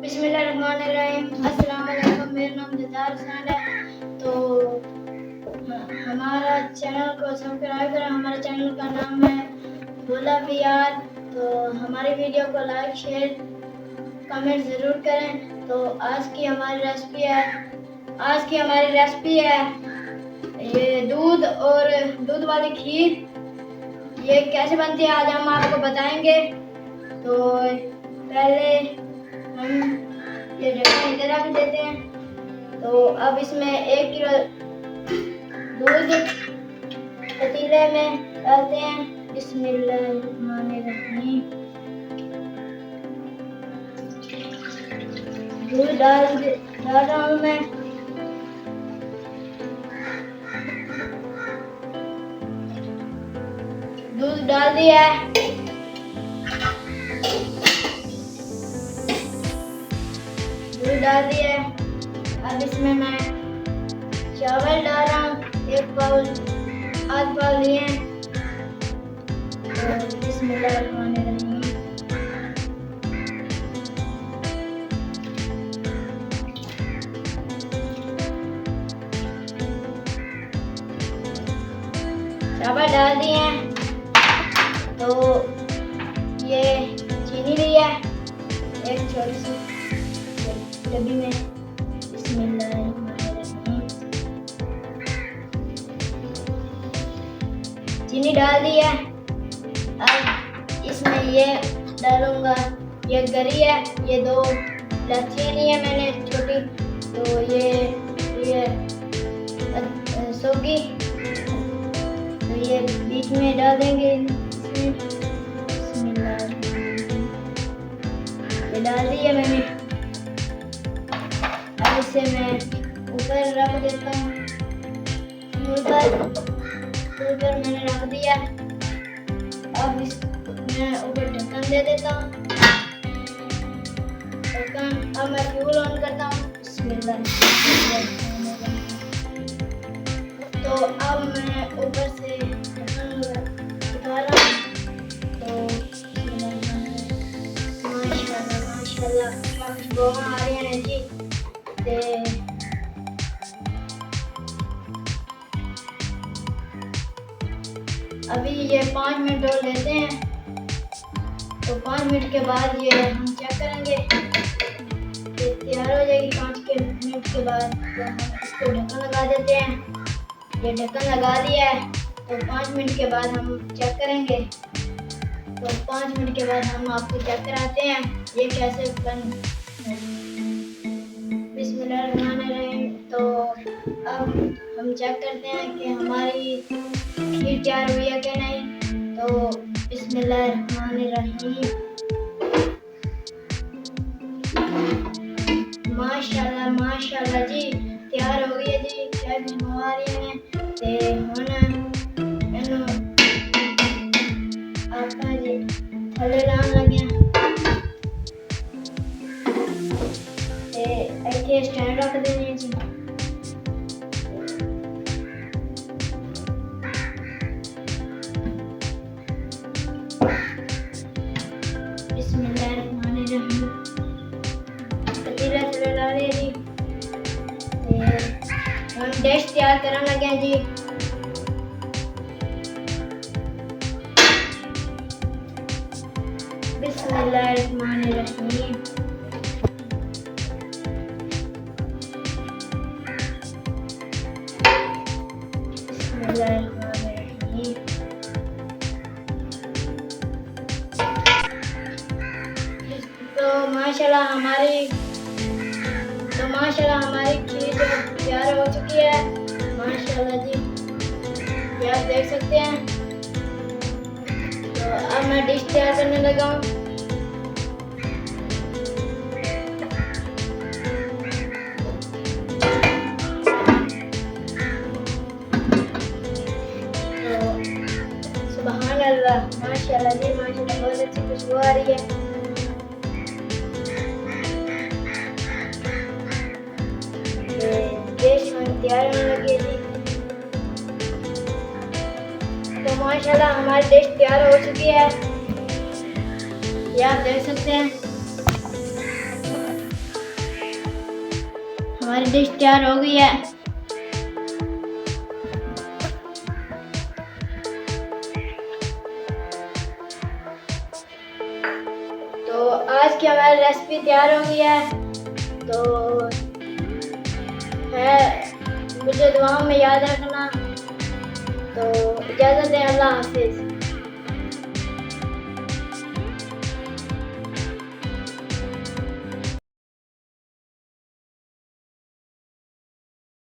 बिस्मिल्लाहिर्रहमानिर्रहीम। अस्सलाम वालेकुम। मेरा नाम दिलदार है। तो हमारा चैनल को सब्सक्राइब करें। हमारे चैनल का नाम है भोला बिहार। तो हमारी वीडियो को लाइक शेयर कमेंट ज़रूर करें। तो आज की हमारी रेसिपी है ये दूध वाली खीर। ये कैसे बनती है आज हम आपको बताएंगे। तो पहले हम ये ढक्कन इधर रख देते हैं। तो अब इसमें 1 किलो दूध पतीले में डालते हैं। बिस्मिल्लाहिर्रहमानिर्रहीम। दूध डाल रहा हूँ मैं। दूध डाल दिया है। दूध डाल दिया है। अब इसमें मैं चावल डाल रहा हूँ। 1 बाउल आध बाउल लिए। बिस्मिल्लाहिर्रहमानिर्रहीम। चावल डाल दिए हैं। तो ये चीनी ली है 1 छोटी सी डब्बी में। बिस्मिल्लाहिर्रहमानिर्रहीम। चीनी डाल दी है। अब इसमें ये डालूंगा, ये गरी है, ये 2 इलायचियाँ ली है मैंने छोटी। तो ये सौगी, तो ये बीच में डाल देंगे। ये डाल दी है मैंने। अब इसे मैं ऊपर रख देता हूँ। ऊपर मैंने रख दिया। अब मैं ऊपर ढक्कन दे देता हूँ। अब मैं फ्यूल ऑन करता हूँ। तो अब मैं ऊपर से ढक्कन उठा रहा हूँ। तो माशाल्लाह क्या खुशबू आ रही है जी। अभी ये 5 मिनट और लेते हैं। तो 5 मिनट के बाद ये हम चेक करेंगे। ये तैयार हो जाएगी 5 मिनट के बाद। तो हम इसको ढक्कन लगा देते हैं। ये ढक्कन लगा दिया है। तो 5 मिनट के बाद हम चेक करेंगे। तो 5 मिनट के बाद हम आपको चेक कराते हैं ये कैसे बन। बिस्मिल्लाहिर्रहमानिर्रहीम। तो अब हम चेक करते हैं कि हमारी खीर तैयार हुई है कि नहीं। तो बिस्मिल्लाहिर्रहमानिर्रहीम। माशाल्लाह माशाल्लाह जी तैयार हो गई है जी। क्या खुशबू आ रही है। ते हुण मैनू आपका जी थले लान लगे ते इत्थे स्टैंड रख देने जी। बिस्मिल्लाहिर्रहमानिर्रहीम। पतीला थले ला रहे जी। हम डिश तैयार करने लगे जी। बिस्मिल्लाहिर्रहमानिर्रहीम। बिस्मिल्लाहिर्रहमानिर्रहीम। तो माशाल्लाह हमारी खीर जो तैयार हो चुकी है। माशाल्लाह जी ये आप देख सकते हैं। तो अब मैं डिश तैयार करने लगा हूँ। तो सुभान अल्लाह माशाल्लाह जी माशाल्लाह बहुत अच्छी खुशबू आ रही है। डिश तैयार होने लगी है जी। तो माशाल्लाह हमारी डिश तैयार हो चुकी है। ये आप देख सकते हैं। हमारी डिश तैयार हो गई है। तो आज की हमारी रेसिपी तैयार हो गई है। तो है मुझे दुआओं में याद रखना। तो इजाज़त दें, अल्लाह हाफिज़।